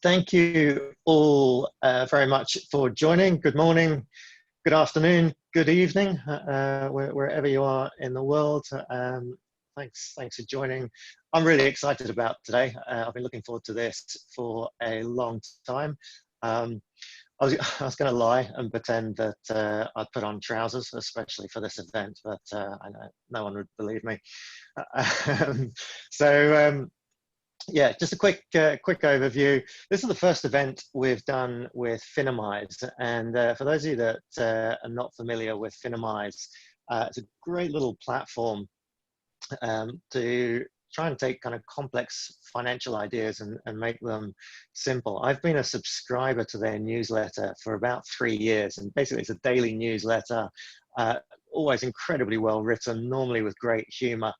Thank you all very much for joining. Good morning, good afternoon, good evening, wherever you are in the world. Thanks for joining. I'm really excited about today. I've been looking forward to this for a long time. I was going to lie and pretend that I'd put on trousers, especially for this event, but I know no one would believe me. Yeah, just a quick overview. This is the first event we've done with Finimize, and for those of you that are not familiar with Finimize, it's a great little platform to try and take kind of complex financial ideas and make them simple. I've been a subscriber to their newsletter for about 3 years, and basically it's a daily newsletter, always incredibly well written, normally with great humor.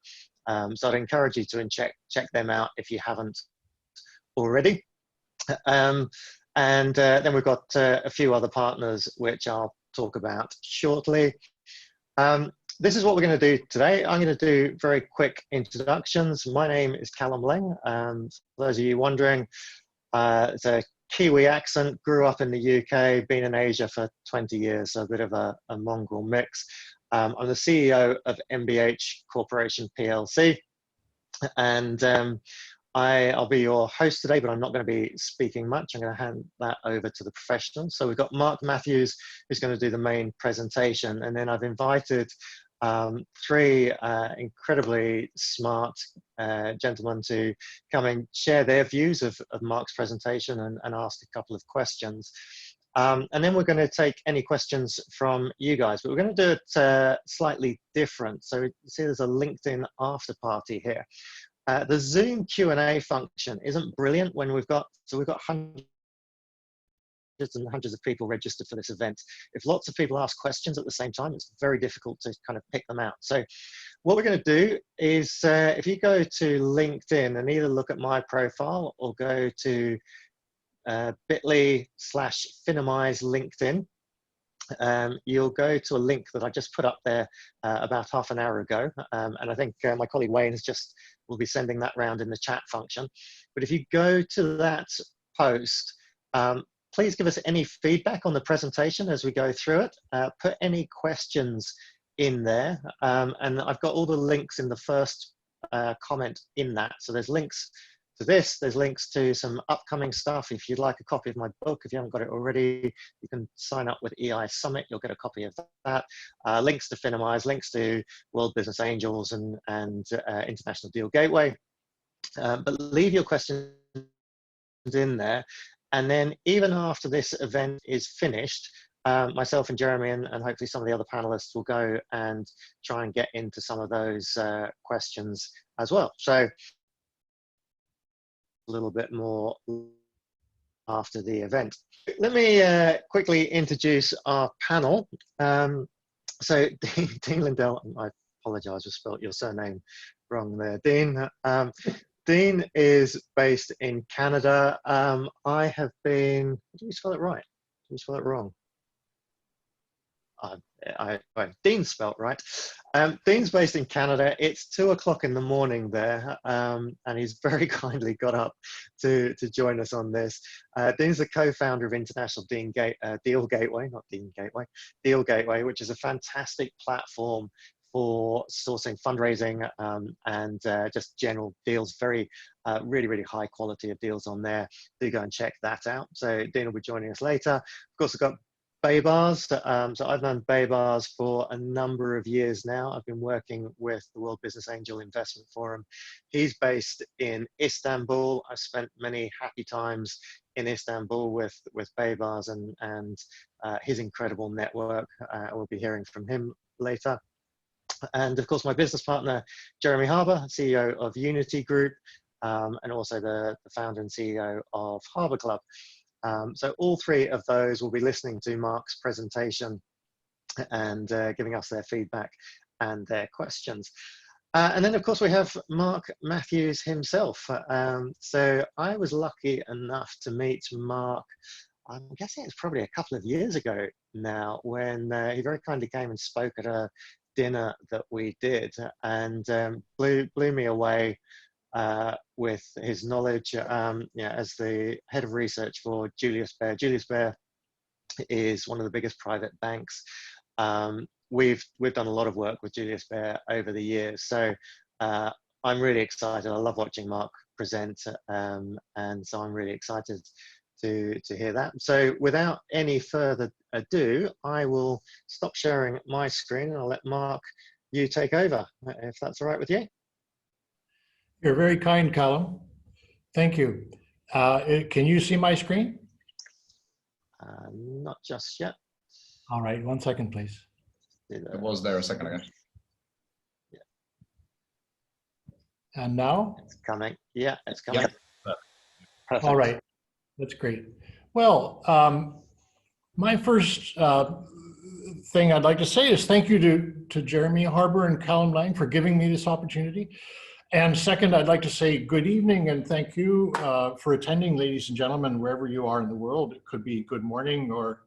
So I'd encourage you to check them out if you haven't already. Then we've got a few other partners, which I'll talk about shortly. This is what we're going to do today. I'm going to do very quick introductions. My name is Callum Lang. For those of you wondering, it's a Kiwi accent, grew up in the UK, been in Asia for 20 years, so a bit of a mongrel mix. I'm the CEO of MBH Corporation PLC, and I'll be your host today, but I'm not going to be speaking much. I'm going to hand that over to the professionals. So we've got Mark Matthews, who's going to do the main presentation, and then I've invited 3 incredibly smart gentlemen to come and share their views of Mark's presentation and ask a couple of questions. And then we're going to take any questions from you guys, but we're going to do it slightly different. So you see there's a LinkedIn after party here. The Zoom Q&A function isn't brilliant when we've got hundreds and hundreds of people registered for this event. If lots of people ask questions at the same time, it's very difficult to kind of pick them out. So what we're going to do is if you go to LinkedIn and either look at my profile or go to bit.ly/Finimize LinkedIn, you'll go to a link that I just put up there about half an hour ago, and I think my colleague Wayne will be sending that round in the chat function. But if you go to that post, please give us any feedback on the presentation as we go through it. Put any questions in there, and I've got all the links in the first comment in that. So there's links to this, there's links to some upcoming stuff. If you'd like a copy of my book, if you haven't got it already, you can sign up with EI Summit, you'll get a copy of that. Links to Finimize, links to World Business Angels and International Deal Gateway. But leave your questions in there. And then even after this event is finished, myself and Jeremy and hopefully some of the other panelists will go and try and get into some of those questions as well. So a little bit more after the event. Let me quickly introduce our panel. So Dean Lindal, I apologize, I spelled your surname wrong there, Dean. Dean is based in Canada. I have been, did you spell it right? Did you spell it wrong? Dean's spelt right. Dean's based in Canada. It's 2 o'clock in the morning there, and he's very kindly got up to join us on this. Dean's the co-founder of International Deal Gateway, not Dean Gateway, Deal Gateway, which is a fantastic platform for sourcing fundraising and just general deals. Really high quality of deals on there. Do go and check that out. So Dean will be joining us later. Of course, we've got Baybars. So I've known Baybars for a number of years now. I've been working with the World Business Angel Investment Forum. He's based in Istanbul. I've spent many happy times in Istanbul with Baybars and his incredible network. We'll be hearing from him later. And of course, my business partner, Jeremy Harbour, CEO of Unity Group, and also the founder and CEO of Harbour Club. So all 3 of those will be listening to Mark's presentation and giving us their feedback and their questions. And then, of course, we have Mark Matthews himself. So I was lucky enough to meet Mark, I'm guessing it's probably a couple of years ago now, when he very kindly came and spoke at a dinner that we did and blew me away with his knowledge as the head of research for Julius Baer. Julius Baer is one of the biggest private banks. We've done a lot of work with Julius Baer over the years, so I'm really excited. I love watching Mark present, and so I'm really excited to hear that. So without any further ado, I will stop sharing my screen and I'll let Mark, you take over, if that's all right with you. You're very kind, Callum. Thank you. Can you see my screen? Not just yet. All right, 1 second, please. It was there a second ago. Yeah. And now? It's coming. Yeah, it's coming. Yeah. Perfect. All right, that's great. Well, my first thing I'd like to say is thank you to Jeremy Harbour and Callum Lang for giving me this opportunity. And second, I'd like to say good evening and thank you for attending, ladies and gentlemen, wherever you are in the world. It could be good morning or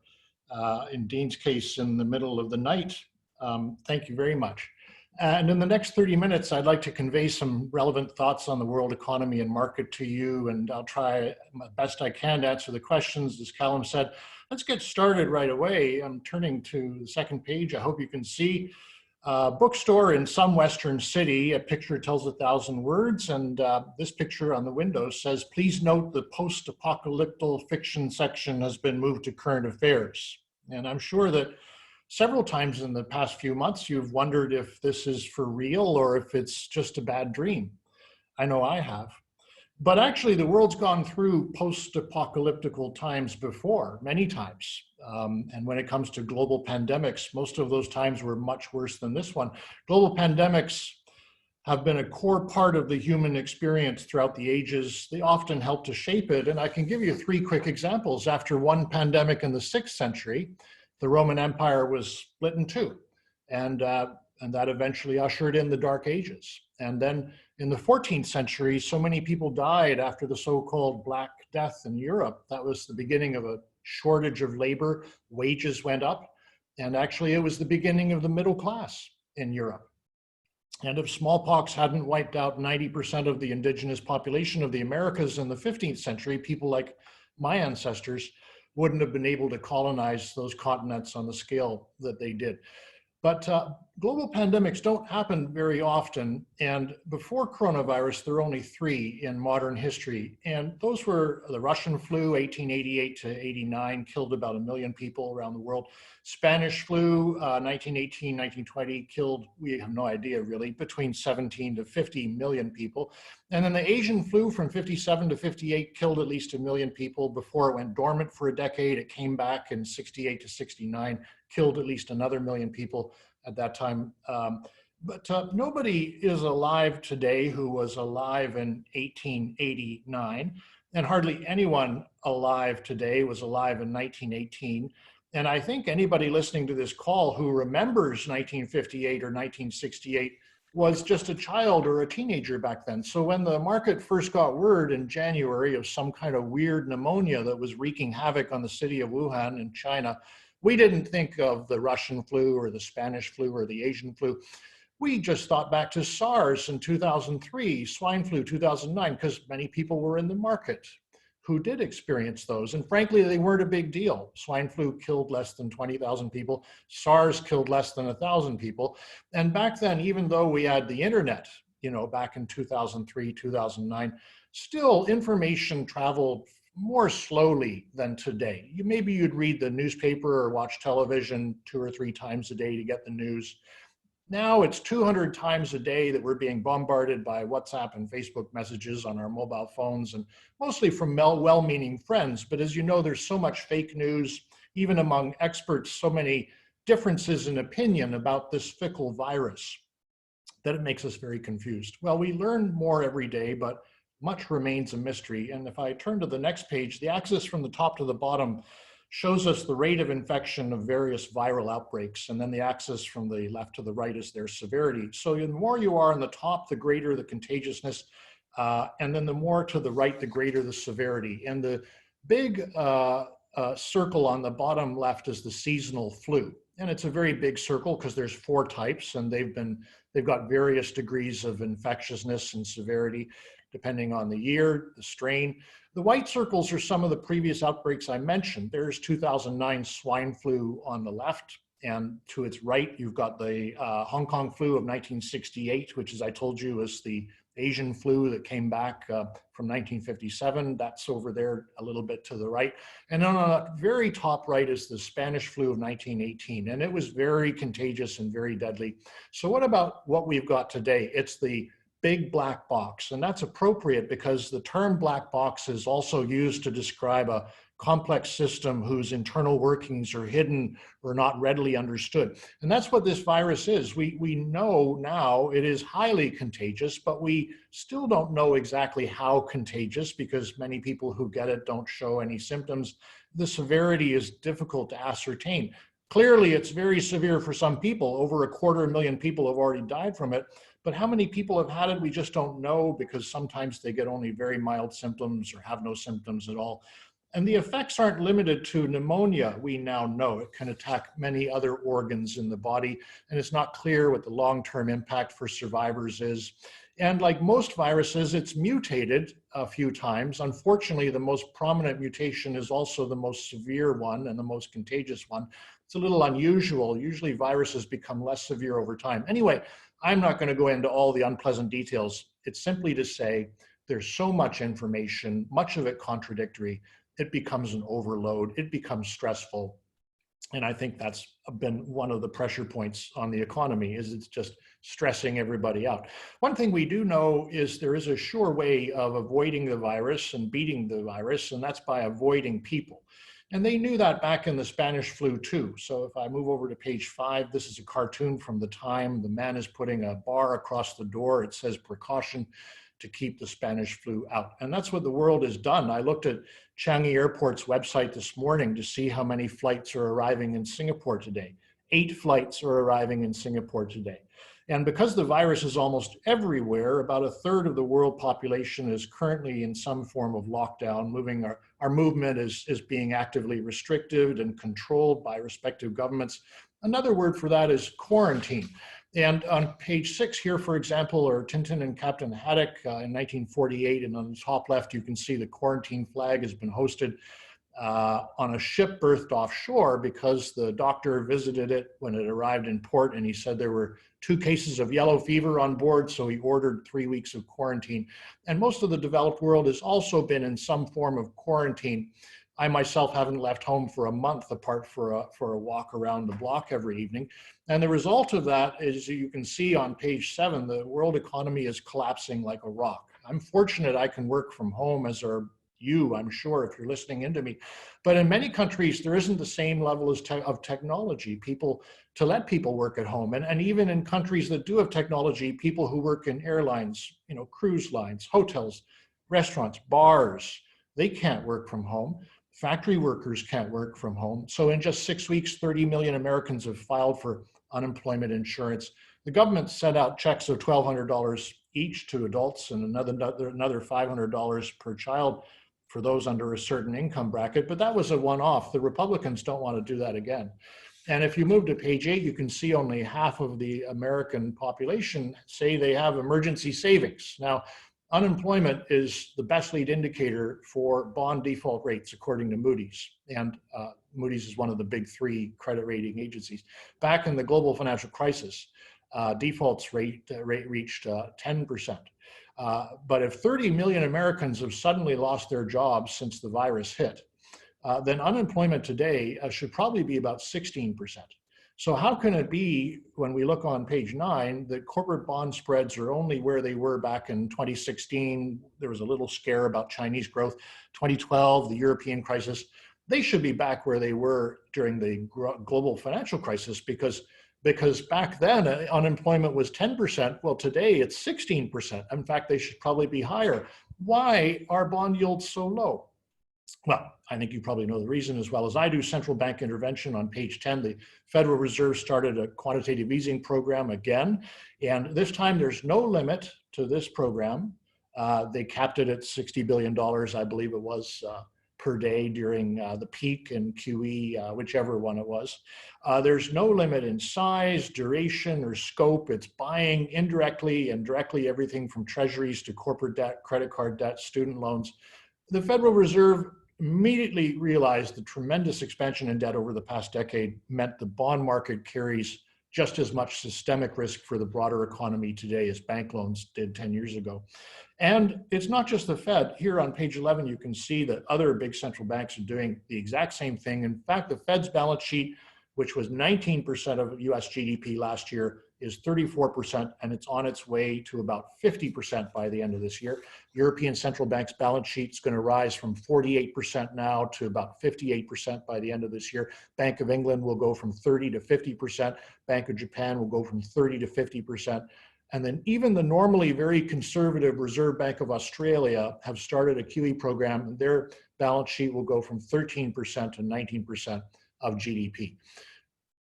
in Dean's case, in the middle of the night. Thank you very much. And in the next 30 minutes, I'd like to convey some relevant thoughts on the world economy and market to you, and I'll try my best I can to answer the questions. As Callum said, let's get started right away. I'm turning to the second page. I hope you can see a bookstore in some Western city. A picture tells 1,000 words, and this picture on the window says, please note the post-apocalyptic fiction section has been moved to current affairs. And I'm sure that several times in the past few months, you've wondered if this is for real or if it's just a bad dream. I know I have. But actually, the world's gone through post-apocalyptical times before, many times. And when it comes to global pandemics, most of those times were much worse than this one. Global pandemics have been a core part of the human experience throughout the ages. They often help to shape it. And I can give you 3 quick examples. After one pandemic in the 6th century, the Roman Empire was split in 2, and that eventually ushered in the Dark Ages. And then in the 14th century, so many people died after the so-called Black Death in Europe. That was the beginning of a shortage of labor, wages went up, and actually it was the beginning of the middle class in Europe. And if smallpox hadn't wiped out 90% of the indigenous population of the Americas in the 15th century, people like my ancestors wouldn't have been able to colonize those continents on the scale that they did. But global pandemics don't happen very often. And before coronavirus, there were only 3 in modern history. And those were the Russian flu, 1888 to 89, killed about 1 million people around the world. Spanish flu, 1918, 1920, killed, we have no idea really, between 17 to 50 million people. And then the Asian flu from 57 to 58 killed at least 1 million people before it went dormant for a decade. It came back in 68 to 69, killed at least another 1 million people at that time. But nobody is alive today who was alive in 1889, and hardly anyone alive today was alive in 1918. And I think anybody listening to this call who remembers 1958 or 1968 was just a child or a teenager back then. So when the market first got word in January of some kind of weird pneumonia that was wreaking havoc on the city of Wuhan in China, we didn't think of the Russian flu or the Spanish flu or the Asian flu. We just thought back to SARS in 2003, swine flu 2009, because many people were in the market who did experience those. And frankly, they weren't a big deal. Swine flu killed less than 20,000 people. SARS killed less than 1,000 people. And back then, even though we had the internet, back in 2003, 2009, still information traveled more slowly than today. Maybe you'd read the newspaper or watch television 2 or 3 times a day to get the news. Now it's 200 times a day that we're being bombarded by WhatsApp and Facebook messages on our mobile phones, and mostly from well-meaning friends. But as you know, there's so much fake news, even among experts, so many differences in opinion about this fickle virus that it makes us very confused. Well, we learn more every day, but much remains a mystery. And if I turn to the next page, the axis from the top to the bottom shows us the rate of infection of various viral outbreaks. And then the axis from the left to the right is their severity. So the more you are on the top, the greater the contagiousness. And then the more to the right, the greater the severity. And the big circle on the bottom left is the seasonal flu. And it's a very big circle because there's 4 types, and they've got various degrees of infectiousness and severity. depending on the year, the strain. The white circles are some of the previous outbreaks I mentioned. There's 2009 swine flu on the left, and to its right, you've got the Hong Kong flu of 1968, which, as I told you, is the Asian flu that came back from 1957. That's over there a little bit to the right. And on the very top right is the Spanish flu of 1918. And it was very contagious and very deadly. So what about what we've got today? It's the big black box. And that's appropriate because the term black box is also used to describe a complex system whose internal workings are hidden or not readily understood. And that's what this virus is. We know now it is highly contagious, but we still don't know exactly how contagious because many people who get it don't show any symptoms. The severity is difficult to ascertain. Clearly, it's very severe for some people. Over 250,000 people have already died from it. But how many people have had it, we just don't know because sometimes they get only very mild symptoms or have no symptoms at all. And the effects aren't limited to pneumonia, we now know. It can attack many other organs in the body, and it's not clear what the long-term impact for survivors is. And like most viruses, it's mutated a few times. Unfortunately, the most prominent mutation is also the most severe one and the most contagious one. It's a little unusual. Usually viruses become less severe over time. Anyway, I'm not going to go into all the unpleasant details. It's simply to say there's so much information, much of it contradictory. It becomes an overload. It becomes stressful. And I think that's been one of the pressure points on the economy, is it's just stressing everybody out. One thing we do know is there is a sure way of avoiding the virus and beating the virus, and that's by avoiding people. And they knew that back in the Spanish flu too. So if I move over to page 5, this is a cartoon from the time. The man is putting a bar across the door. It says precaution to keep the Spanish flu out. And that's what the world has done. I looked at Changi Airport's website this morning to see how many flights are arriving in Singapore today. 8 flights are arriving in Singapore today. And because the virus is almost everywhere, about 1/3 of the world population is currently in some form of lockdown. Our movement is being actively restricted and controlled by respective governments. Another word for that is quarantine. And on page 6 here, for example, are Tintin and Captain Haddock in 1948. And on the top left, you can see the quarantine flag has been hosted on a ship berthed offshore because the doctor visited it when it arrived in port, and he said there were 2 cases of yellow fever on board, so he ordered 3 weeks of quarantine. And most of the developed world has also been in some form of quarantine. I myself haven't left home for a month apart for a walk around the block every evening. And the result of that is, you can see on page 7, the world economy is collapsing like a rock. I'm fortunate I can work from home, as are you, I'm sure, if you're listening into me. But in many countries, there isn't the same level of technology to let people work at home. And even in countries that do have technology, people who work in airlines, cruise lines, hotels, restaurants, bars, they can't work from home. Factory workers can't work from home. So in just 6 weeks, 30 million Americans have filed for unemployment insurance. The government sent out checks of $1,200 each to adults and another $500 per child for those under a certain income bracket, but that was a one-off. The Republicans don't want to do that again. And if you move to page 8, you can see only half of the American population say they have emergency savings. Now, unemployment is the best lead indicator for bond default rates, according to Moody's. And Moody's is one of the big 3 credit rating agencies. Back in the global financial crisis, defaults rate reached 10%. But if 30 million Americans have suddenly lost their jobs since the virus hit, then unemployment today should probably be about 16%. So how can it be, when we look on page 9, that corporate bond spreads are only where they were back in 2016? There was a little scare about Chinese growth. 2012, the European crisis. They should be back where they were during the global financial crisis, because back then unemployment was 10%. Well, today it's 16%. In fact, they should probably be higher. Why are bond yields so low? Well, I think you probably know the reason as well as I do. Central bank intervention on page 10. The Federal Reserve started a quantitative easing program again. And this time there's no limit to this program. They capped it at $60 billion, I believe it was, per day during the peak and QE, whichever one it was. There's no limit in size, duration, or scope. It's buying indirectly and directly everything from treasuries to corporate debt, credit card debt, student loans. The Federal Reserve immediately realized the tremendous expansion in debt over the past decade meant the bond market carries just as much systemic risk for the broader economy today as bank loans did 10 years ago. And it's not just the Fed. Here on page 11, you can see that other big central banks are doing the exact same thing. In fact, the Fed's balance sheet, which was 19% of US GDP last year, is 34%, and it's on its way to about 50% by the end of this year. European Central Bank's balance sheet is going to rise from 48% now to about 58% by the end of this year. Bank of England will go from 30 to 50%. Bank of Japan will go from 30 to 50%. And then even the normally very conservative Reserve Bank of Australia have started a QE program, and their balance sheet will go from 13% to 19% of GDP.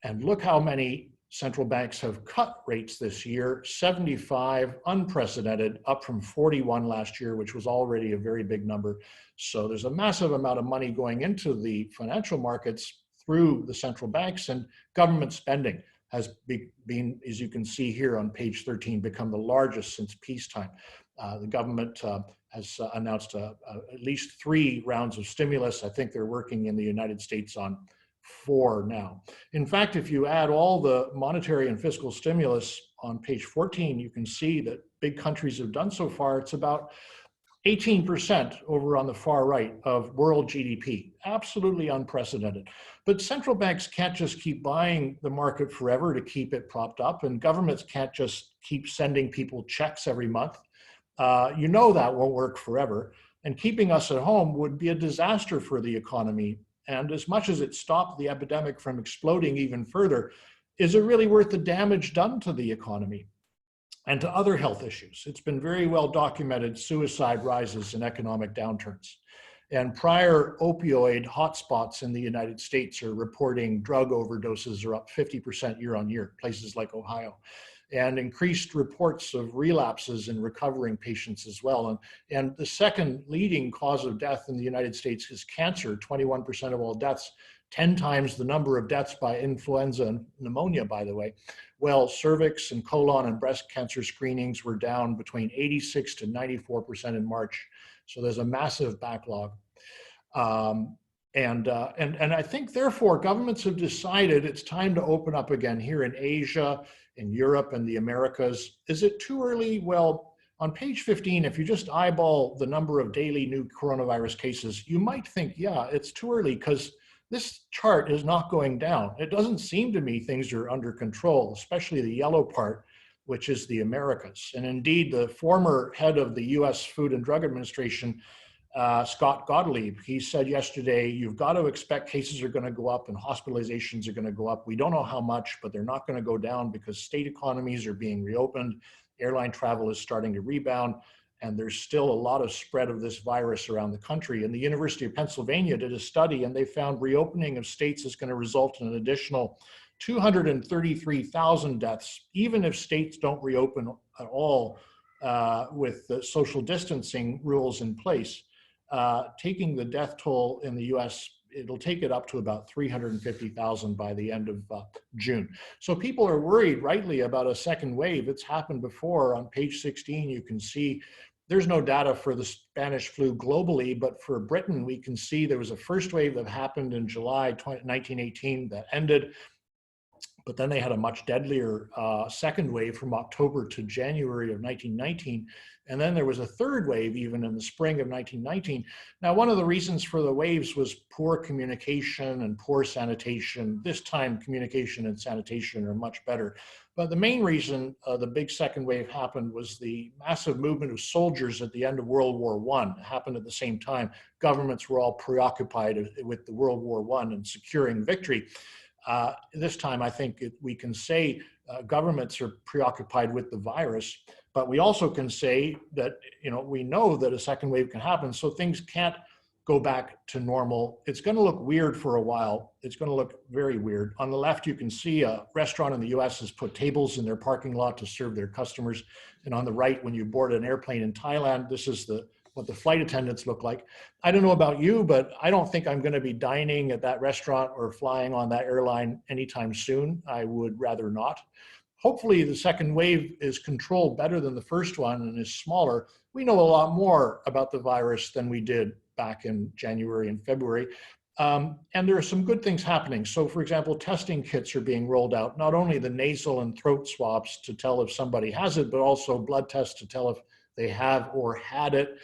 And look how many central banks have cut rates this year, 75, unprecedented, up from 41 last year, which was already a very big number. So there's a massive amount of money going into the financial markets through the central banks, and government spending has been, as you can see here on page 13, become the largest since peacetime. The government has announced at least 3 rounds of stimulus. I think they're working in the United States on 4 now. In fact, if you add all the monetary and fiscal stimulus on page 14, you can see that big countries have done so far. It's about 18% over on the far right of world GDP, absolutely unprecedented. But central banks can't just keep buying the market forever to keep it propped up, and governments can't just keep sending people checks every month. You know that won't work forever, and keeping us at home would be a disaster for the economy. And as much as it stopped the epidemic from exploding even further, is it really worth the damage done to the economy and to other health issues? It's been very well documented, suicide rises in economic downturns. And prior opioid hotspots in the United States are reporting drug overdoses are up 50% year on year, places like Ohio, and increased reports of relapses in recovering patients as well. And the second leading cause of death in the United States is cancer, 21% of all deaths, 10 times the number of deaths by influenza and pneumonia, by the way. Well, cervix and colon and breast cancer screenings were down between 86 to 94% in March. So there's a massive backlog. And I think, therefore, governments have decided it's time to open up again here in Asia, in Europe, and the Americas. Is it too early? Well, on page 15, if you just eyeball the number of daily new coronavirus cases, you might think, yeah, it's too early, because this chart is not going down. It doesn't seem to me things are under control, especially the yellow part, which is the Americas. And indeed, the former head of the US Food and Drug Administration, Scott Gottlieb, he said yesterday, you've got to expect cases are going to go up and hospitalizations are going to go up. We don't know how much, but they're not going to go down because state economies are being reopened. Airline travel is starting to rebound, and there's still a lot of spread of this virus around the country. And the University of Pennsylvania did a study, and they found reopening of states is going to result in an additional 233,000 deaths, even if states don't reopen at all with the social distancing rules in place. Taking the death toll in the US, it'll take it up to about 350,000 by the end of June. So people are worried, rightly, about a second wave. It's happened before. On page 16, you can see there's no data for the Spanish flu globally, but for Britain, we can see there was a first wave that happened in July 1918 that ended. But then they had a much deadlier second wave from October to January of 1919. And then there was a third wave even in the spring of 1919. Now, one of the reasons for the waves was poor communication and poor sanitation. This time, communication and sanitation are much better. But the main reason the big second wave happened was the massive movement of soldiers at the end of World War I. It happened at the same time. Governments were all preoccupied with the World War I and securing victory. This time, I think we can say governments are preoccupied with the virus, but we also can say that, we know that a second wave can happen, so things can't go back to normal. It's going to look weird for a while. It's going to look very weird. On the left, you can see a restaurant in the US has put tables in their parking lot to serve their customers. And on the right, when you board an airplane in Thailand, this is the what the flight attendants look like. I don't know about you, but I don't think I'm going to be dining at that restaurant or flying on that airline anytime soon. I would rather not. Hopefully the second wave is controlled better than the first one and is smaller. We know a lot more about the virus than we did back in January and February. And there are some good things happening. So for example, testing kits are being rolled out, not only the nasal and throat swabs to tell if somebody has it, but also blood tests to tell if they have or had it.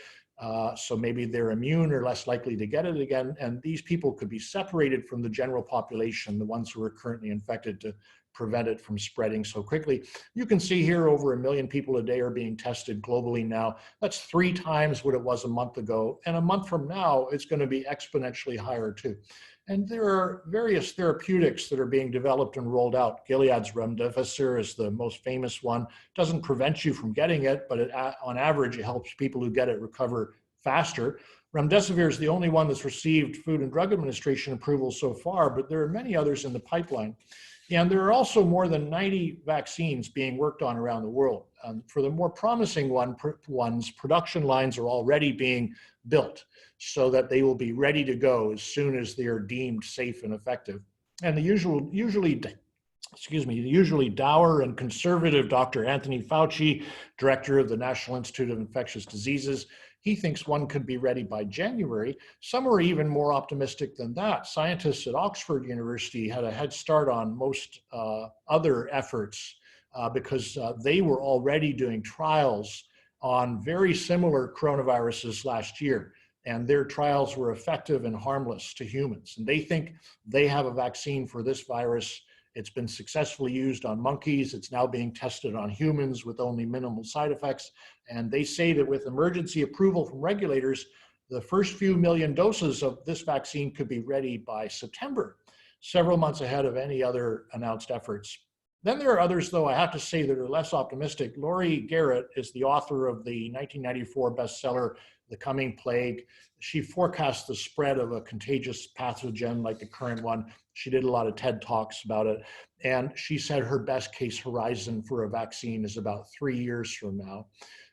So maybe they're immune or less likely to get it again. And these people could be separated from the general population, the ones who are currently infected, to prevent it from spreading so quickly. You can see here over 1 million people a day are being tested globally now. That's 3 times what it was a month ago. And a month from now, it's going to be exponentially higher too. And there are various therapeutics that are being developed and rolled out. Gilead's remdesivir is the most famous one. Doesn't prevent you from getting it, but on average, it helps people who get it recover faster. Remdesivir is the only one that's received Food and Drug Administration approval so far, but there are many others in the pipeline. And there are also more than 90 vaccines being worked on around the world. For the more promising ones, production lines are already being built so that they will be ready to go as soon as they are deemed safe and effective. And the usually dour and conservative Dr. Anthony Fauci, director of the National Institute of Infectious Diseases, he thinks one could be ready by January. Some are even more optimistic than that. Scientists at Oxford University had a head start on most other efforts because they were already doing trials on very similar coronaviruses last year. And their trials were effective and harmless to humans. And they think they have a vaccine for this virus. It's been successfully used on monkeys. It's now being tested on humans with only minimal side effects. And they say that with emergency approval from regulators, the first few million doses of this vaccine could be ready by September, several months ahead of any other announced efforts. Then there are others, though, I have to say, that are less optimistic. Laurie Garrett is the author of the 1994 bestseller, The Coming Plague. She forecasts the spread of a contagious pathogen like the current one. She did a lot of TED Talks about it. And she said her best case horizon for a vaccine is about 3 years from now.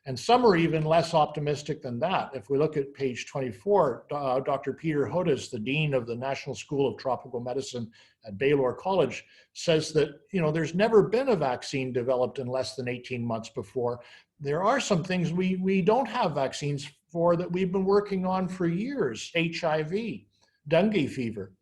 And some are even less optimistic than that. If we look at page 24, Dr. Peter Hodes, the dean of the National School of Tropical Medicine at Baylor College, says that, there's never been a vaccine developed in less than 18 months before. There are some things we don't have vaccines for that we've been working on for years: HIV, dengue fever,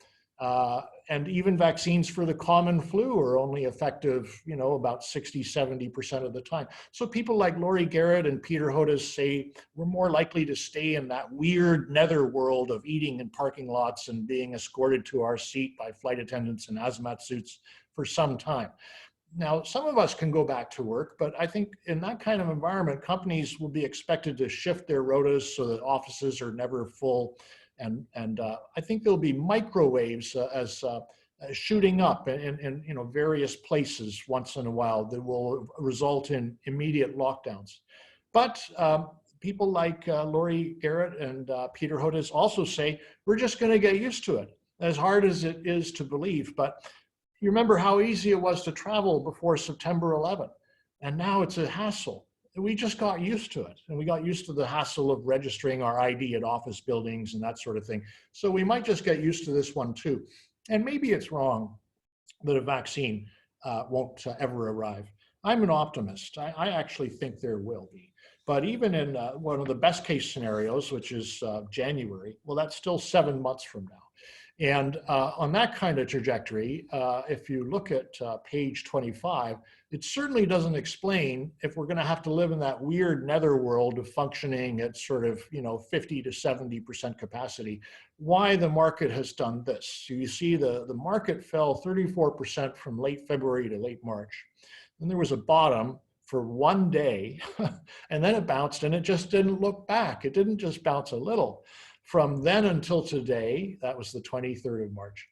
and even vaccines for the common flu are only effective, about 60–70% of the time. So people like Laurie Garrett and Peter Hodes say we're more likely to stay in that weird netherworld of eating in parking lots and being escorted to our seat by flight attendants in hazmat suits for some time. Now, some of us can go back to work, but I think in that kind of environment, companies will be expected to shift their rotas so that offices are never full. And I think there'll be microwaves as shooting up in various places once in a while that will result in immediate lockdowns. But people like Laurie Garrett and Peter Hodes also say we're just going to get used to it, as hard as it is to believe. But you remember how easy it was to travel before September 11, and now it's a hassle. We just got used to it, and we got used to the hassle of registering our ID at office buildings and that sort of thing. So we might just get used to this one too. And maybe it's wrong that a vaccine won't ever arrive. I'm an optimist. I actually think there will be. But even in one of the best case scenarios, which is January, well, that's still 7 months from now. And on that kind of trajectory, if you look at page 25, it certainly doesn't explain, if we're going to have to live in that weird netherworld of functioning at sort of 50 to 70% capacity, why the market has done this. So you see the market fell 34% from late February to late March. Then there was a bottom for 1 day, and then it bounced, and it just didn't look back. It didn't just bounce a little. From then until today, that was the 23rd of March,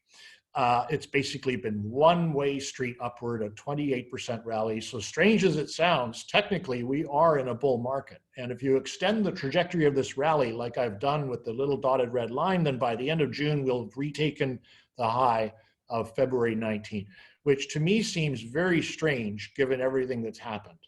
it's basically been one-way street upward, a 28% rally. So strange as it sounds, technically we are in a bull market. And if you extend the trajectory of this rally, like I've done with the little dotted red line, then by the end of June, we'll have retaken the high of February 19, which to me seems very strange given everything that's happened.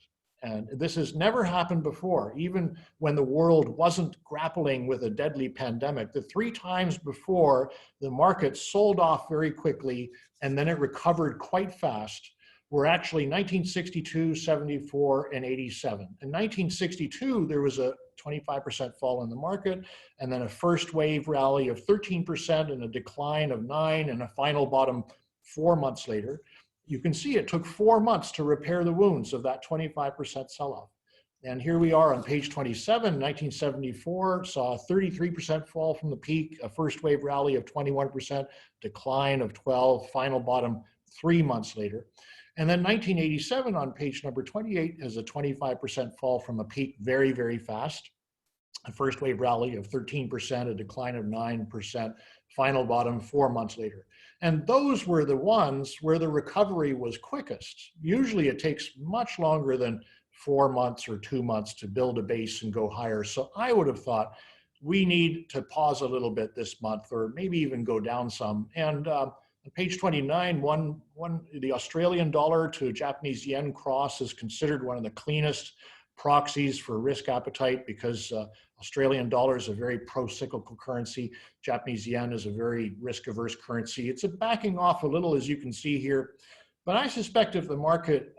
And this has never happened before, even when the world wasn't grappling with a deadly pandemic. The 3 times before, the market sold off very quickly, and then it recovered quite fast, were actually 1962, 74, and 87. In 1962, there was a 25% fall in the market, and then a first wave rally of 13% and a decline of 9% and a final bottom 4 months later. You can see it took 4 months to repair the wounds of that 25% sell-off. And here we are on page 27, 1974, saw a 33% fall from the peak, a first wave rally of 21%, decline of 12, final bottom 3 months later. And then 1987 on page number 28 has a 25% fall from a peak very, very fast. A first wave rally of 13%, a decline of 9%, final bottom 4 months later. And those were the ones where the recovery was quickest. Usually it takes much longer than 4 months or 2 months to build a base and go higher. So I would have thought we need to pause a little bit this month, or maybe even go down some. And on page 29, the Australian dollar to Japanese yen cross is considered one of the cleanest proxies for risk appetite, because Australian dollar is a very pro-cyclical currency. Japanese yen is a very risk-averse currency. It's backing off a little, as you can see here. But I suspect if the market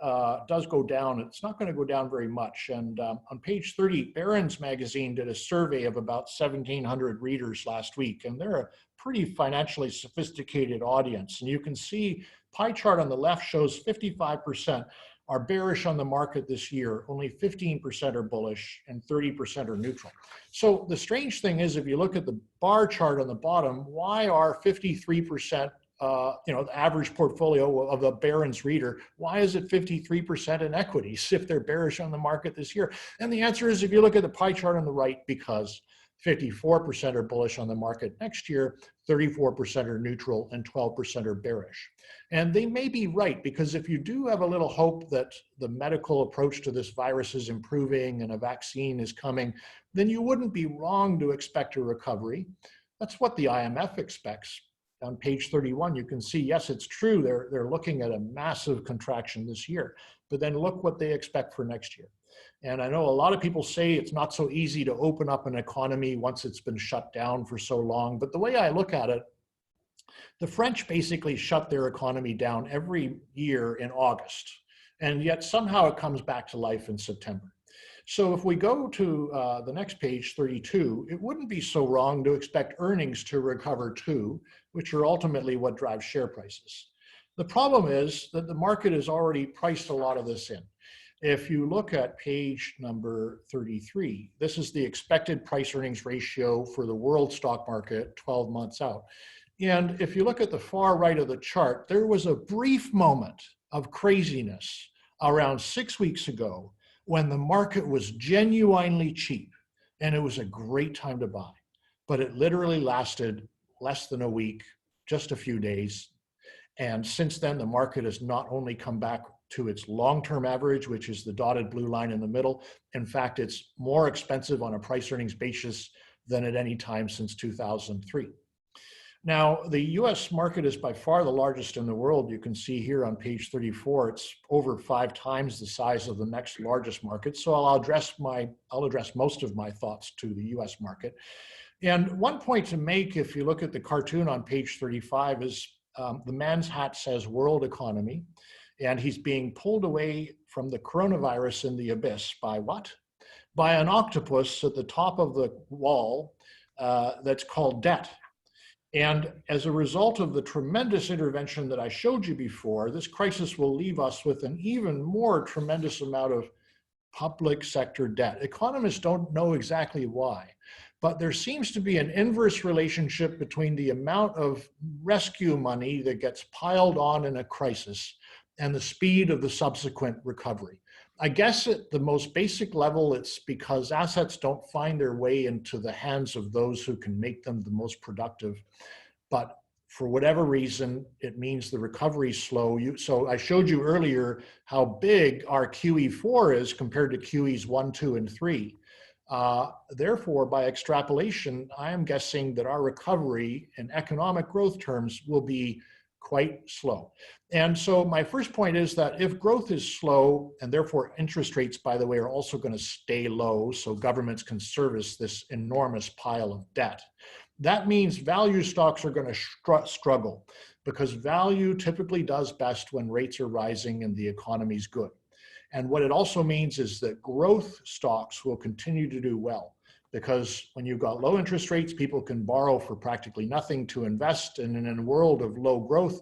does go down, it's not going to go down very much. And on page 30, Barron's magazine did a survey of about 1,700 readers last week, and they're a pretty financially sophisticated audience. And you can see pie chart on the left shows 55% are bearish on the market this year. Only 15% are bullish and 30% are neutral. So the strange thing is, if you look at the bar chart on the bottom, why are 53%, the average portfolio of a Barron's reader, why is it 53% in equities if they're bearish on the market this year? And the answer is, if you look at the pie chart on the right, because 54% are bullish on the market next year, 34% are neutral, and 12% are bearish. And they may be right, because if you do have a little hope that the medical approach to this virus is improving and a vaccine is coming, then you wouldn't be wrong to expect a recovery. That's what the IMF expects. On page 31, you can see, yes, it's true, they're looking at a massive contraction this year, but then look what they expect for next year. And I know a lot of people say it's not so easy to open up an economy once it's been shut down for so long. But the way I look at it, the French basically shut their economy down every year in August, and yet somehow it comes back to life in September. So if we go to the next page, 32, it wouldn't be so wrong to expect earnings to recover too, which are ultimately what drives share prices. The problem is that the market has already priced a lot of this in. If you look at page number 33, this is the expected price earnings ratio for the world stock market 12 months out. And if you look at the far right of the chart, there was a brief moment of craziness around 6 weeks ago when the market was genuinely cheap, and it was a great time to buy. But it literally lasted less than a week, just a few days. And since then, the market has not only come back to its long-term average, which is the dotted blue line in the middle. In fact, it's more expensive on a price earnings basis than at any time since 2003. Now, the US market is by far the largest in the world. You can see here on page 34, it's over 5 times the size of the next largest market. So I'll address most of my thoughts to the US market. And one point to make, if you look at the cartoon on page 35, is the man's hat says world economy. And he's being pulled away from the coronavirus in the abyss by what? By an octopus at the top of the wall that's called debt. And as a result of the tremendous intervention that I showed you before, this crisis will leave us with an even more tremendous amount of public sector debt. Economists don't know exactly why, but there seems to be an inverse relationship between the amount of rescue money that gets piled on in a crisis and the speed of the subsequent recovery. I guess at the most basic level, it's because assets don't find their way into the hands of those who can make them the most productive. But for whatever reason, it means the recovery is slow. So I showed you earlier how big our QE4 is compared to QEs 1, 2, and 3. Therefore, by extrapolation, I am guessing that our recovery in economic growth terms will be quite slow. And so my first point is that if growth is slow, and therefore interest rates, by the way, are also going to stay low so governments can service this enormous pile of debt, that means value stocks are going to struggle, because value typically does best when rates are rising and the economy's good. And what it also means is that growth stocks will continue to do well, because when you've got low interest rates, people can borrow for practically nothing to invest. And in a world of low growth,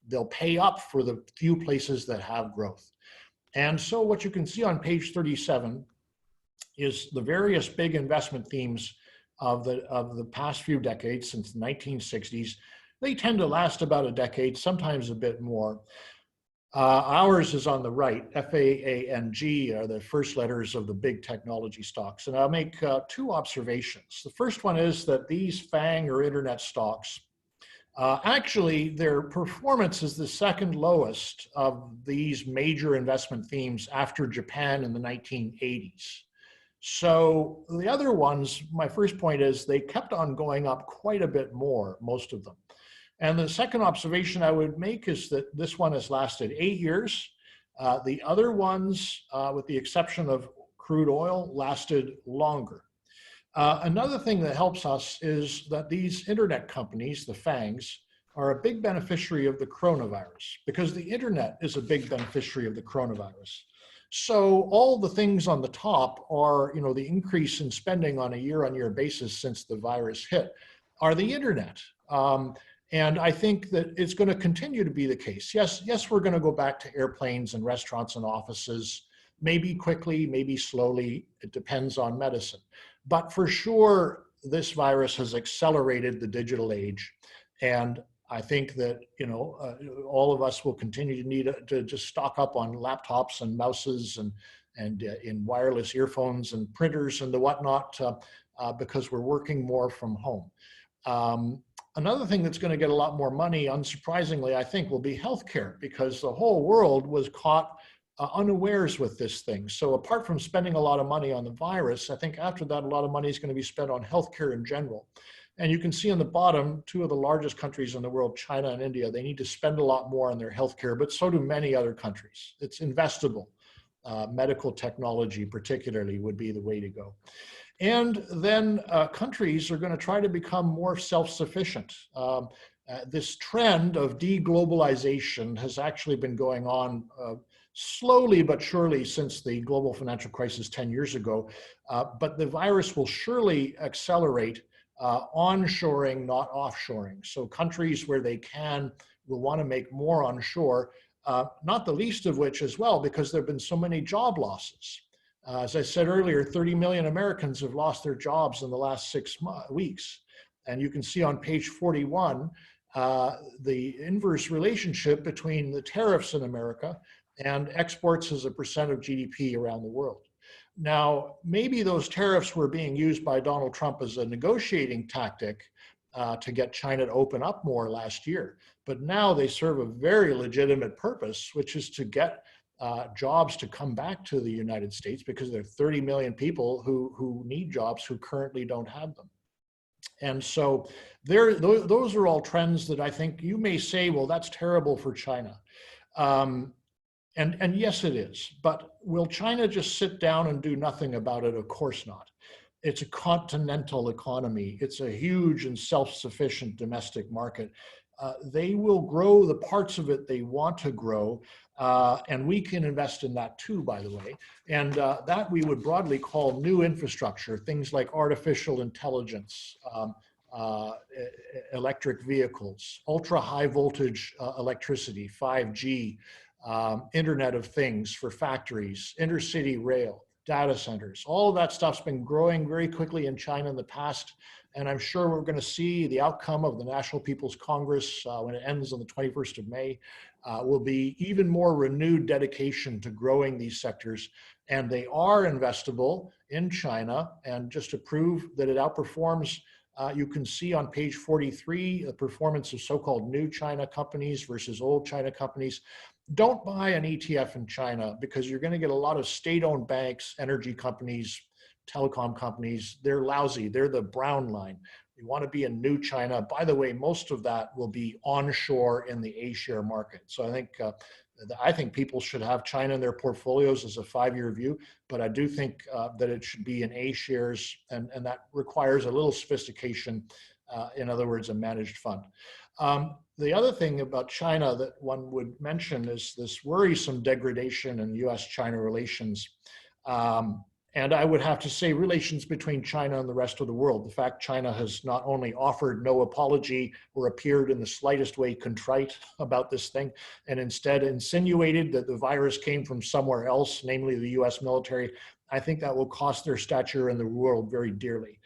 they'll pay up for the few places that have growth. And so what you can see on page 37 is the various big investment themes of the past few decades since the 1960s. They tend to last about a decade, sometimes a bit more. Ours is on the right. FAANG are the first letters of the big technology stocks. And I'll make two observations. The first one is that these FANG or internet stocks, actually their performance is the second lowest of these major investment themes after Japan in the 1980s. So the other ones, my first point is they kept on going up quite a bit more, most of them. And the second observation I would make is that this one has lasted 8 years. The other ones, with the exception of crude oil, lasted longer. Another thing that helps us is that these internet companies, the FANGs, are a big beneficiary of the coronavirus, because the internet is a big beneficiary of the coronavirus. So all the things on the top are, the increase in spending on a year-on-year basis since the virus hit are the internet. And I think that it's going to continue to be the case. Yes, we're going to go back to airplanes and restaurants and offices, maybe quickly, maybe slowly. It depends on medicine. But for sure, this virus has accelerated the digital age. And I think that, all of us will continue to need to just stock up on laptops and mouses and in wireless earphones and printers and the whatnot, because we're working more from home. Another thing that's going to get a lot more money, unsurprisingly, I think, will be healthcare, because the whole world was caught unawares with this thing. So apart from spending a lot of money on the virus, I think after that, a lot of money is going to be spent on healthcare in general. And you can see on the bottom, two of the largest countries in the world, China and India, they need to spend a lot more on their healthcare, but so do many other countries. It's investable. Medical technology particularly would be the way to go. And then countries are going to try to become more self-sufficient. This trend of deglobalization has actually been going on slowly but surely since the global financial crisis 10 years ago. But the virus will surely accelerate onshoring, not offshoring. So countries where they can will want to make more onshore, not the least of which as well, because there have been so many job losses. As I said earlier, 30 million Americans have lost their jobs in the last 6 weeks. And you can see on page 41, the inverse relationship between the tariffs in America and exports as a percent of GDP around the world. Now, maybe those tariffs were being used by Donald Trump as a negotiating tactic to get China to open up more last year. But now they serve a very legitimate purpose, which is to get jobs to come back to the United States, because there are 30 million people who need jobs who currently don't have them. And so those are all trends that I think you may say, well, that's terrible for China. And yes, it is. But will China just sit down and do nothing about it? Of course not. It's a continental economy. It's a huge and self-sufficient domestic market. They will grow the parts of it they want to grow. And we can invest in that too, by the way. And that we would broadly call new infrastructure, things like artificial intelligence, electric vehicles, ultra high voltage electricity, 5G, Internet of Things for factories, intercity rail, data centers. All of that stuff's been growing very quickly in China in the past. And I'm sure we're going to see the outcome of the National People's Congress when it ends on the 21st of May will be even more renewed dedication to growing these sectors. And they are investable in China. And just to prove that it outperforms, you can see on page 43 the performance of so-called new China companies versus old China companies. Don't buy an ETF in China, because you're going to get a lot of state-owned banks, energy companies, telecom companies. They're lousy. They're the brown line. You want to be in new China. By the way, most of that will be onshore in the A-share market. So I think people should have China in their portfolios as a 5-year view, but I do think that it should be in A-shares, and that requires a little sophistication, in other words, a managed fund. The other thing about China that one would mention is this worrisome degradation in US-China relations. And I would have to say relations between China and the rest of the world. The fact China has not only offered no apology or appeared in the slightest way contrite about this thing, and instead insinuated that the virus came from somewhere else, namely the US military, I think that will cost their stature in the world very dearly.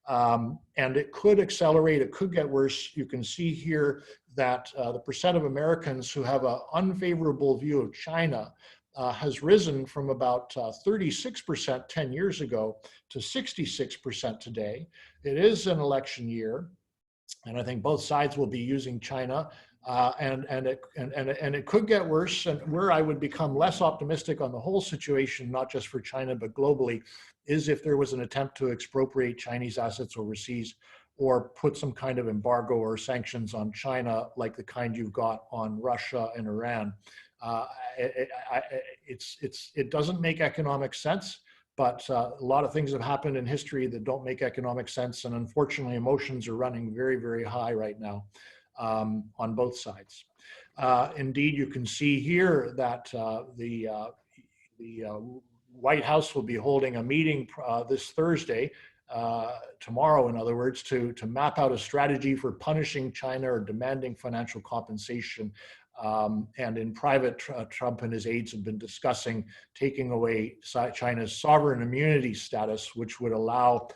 And it could accelerate, it could get worse. You can see here that the percent of Americans who have an unfavorable view of China has risen from about 36% 10 years ago to 66% today. It is an election year, and I think both sides will be using China, and it could get worse. And where I would become less optimistic on the whole situation, not just for China but globally, is if there was an attempt to expropriate Chinese assets overseas, or put some kind of embargo or sanctions on China like the kind you've got on Russia and Iran. It doesn't make economic sense, but a lot of things have happened in history that don't make economic sense, and unfortunately emotions are running very, very high right now on both sides. Indeed, you can see here that the White House will be holding a meeting this Thursday, tomorrow, in other words, to map out a strategy for punishing China or demanding financial compensation. And in private, Trump and his aides have been discussing taking away China's sovereign immunity status, which would allow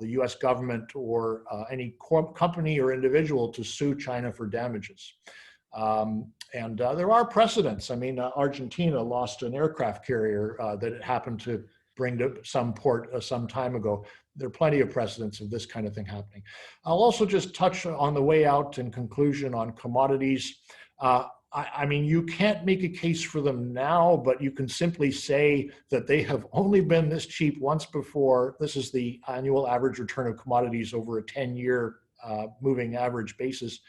the US government or any company or individual to sue China for damages. And there are precedents. I mean, Argentina lost an aircraft carrier that it happened to bring to some port some time ago. There are plenty of precedents of this kind of thing happening. I'll also just touch on the way out in conclusion on commodities. I mean, you can't make a case for them now, but you can simply say that they have only been this cheap once before. This is the annual average return of commodities over a 10-year moving average basis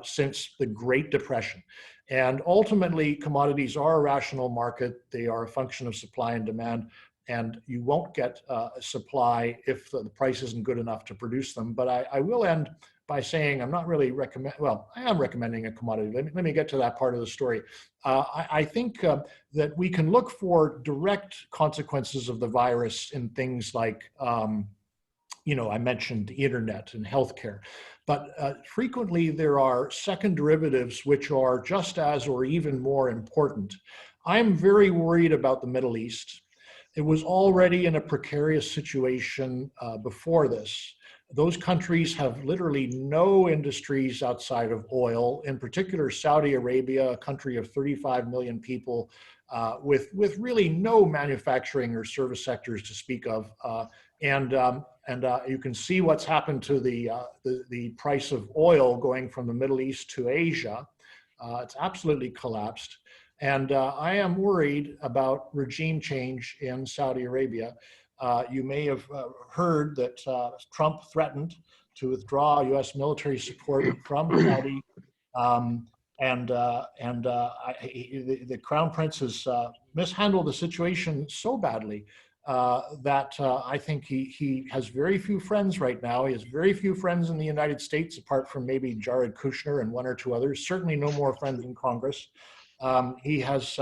since the Great Depression. And ultimately, commodities are a rational market. They are a function of supply and demand, and you won't get supply if the price isn't good enough to produce them. But I will end by saying I'm not really I am recommending a commodity. Let me get to that part of the story. I think that we can look for direct consequences of the virus in things like, I mentioned the internet and healthcare, but frequently there are second derivatives which are just as or even more important. I'm very worried about the Middle East. It was already in a precarious situation before this. Those countries have literally no industries outside of oil, in particular Saudi Arabia, a country of 35 million people with really no manufacturing or service sectors to speak of. And you can see what's happened to the price of oil going from the Middle East to Asia. It's absolutely collapsed. And I am worried about regime change in Saudi Arabia. You may have heard that Trump threatened to withdraw U.S. military support from Saudi, the Crown Prince has mishandled the situation so badly that I think he has very few friends right now. He has very few friends in the United States, apart from maybe Jared Kushner and one or two others. Certainly no more friends in Congress. He has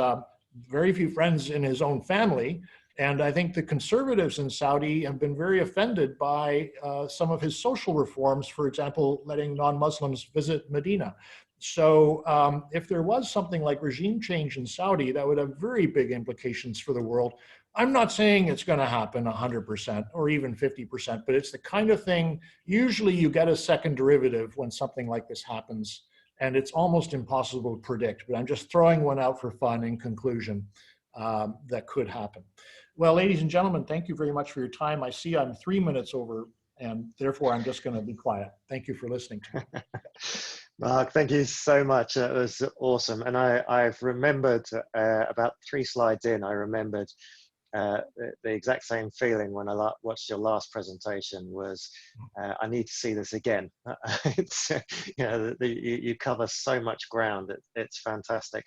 very few friends in his own family. And I think the conservatives in Saudi have been very offended by some of his social reforms, for example, letting non-Muslims visit Medina. So if there was something like regime change in Saudi, that would have very big implications for the world. I'm not saying it's going to happen 100% or even 50%, but it's the kind of thing, usually you get a second derivative when something like this happens, and it's almost impossible to predict. But I'm just throwing one out for fun in conclusion that could happen. Well, ladies and gentlemen, thank you very much for your time. I see I'm 3 minutes over, and therefore I'm just going to be quiet. Thank you for listening to me. Mark, thank you so much. That was awesome. And I've remembered about 3 slides in, I remembered the exact same feeling when I watched your last presentation was, I need to see this again. It's, you know, you cover so much ground. It's fantastic.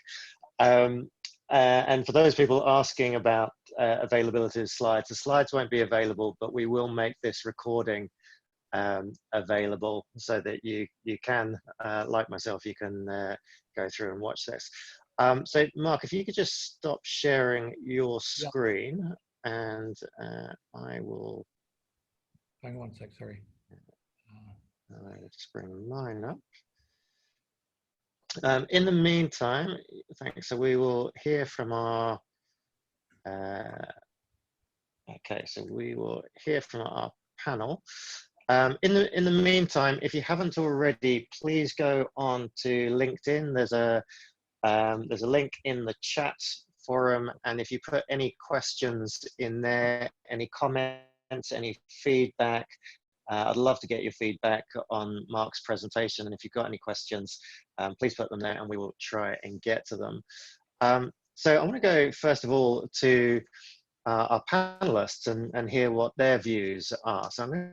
And for those people asking about availability of slides, the slides won't be available, but we will make this recording available so that you can, like myself, you can go through and watch this. So Mark, if you could just stop sharing your screen, and I will. Hang on one sec, sorry. Just bring mine up. In the meantime, thanks. So we will hear from our. Okay, so we will hear from our panel. In the meantime, if you haven't already, please go on to LinkedIn. There's a link in the chat forum, and if you put any questions in there, any comments, any feedback, I'd love to get your feedback on Mark's presentation. And if you've got any questions, please put them there, and we will try and get to them. So I want to go first of all to our panelists and hear what their views are. So I'm going to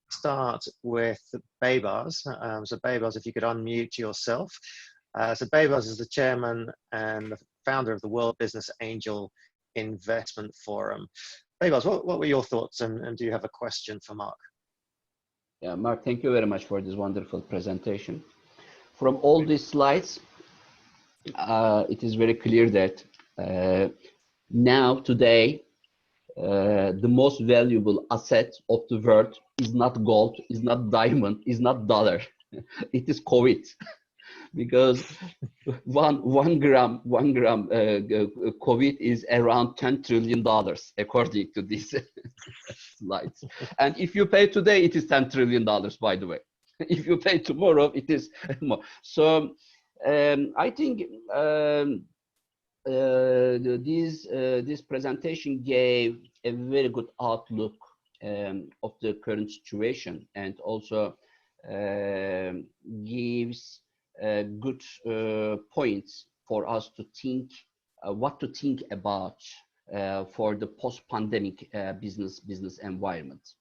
start with Baybars. So Baybars, if you could unmute yourself. So Baybars is the chairman and the founder of the World Business Angel Investment Forum. Baybars, what were your thoughts, and do you have a question for Mark? Yeah, Mark, thank you very much for this wonderful presentation. From all these slides, it is very clear that now, today, the most valuable asset of the world is not gold, is not diamond, is not dollar. It is COVID. Because one gram COVID is around $10 trillion, according to these slides. And if you pay today, it is $10 trillion, by the way. If you pay tomorrow, it is more. So I think this presentation gave a very good outlook of the current situation, and also gives good points for us to think what to think about for the post-pandemic business environment.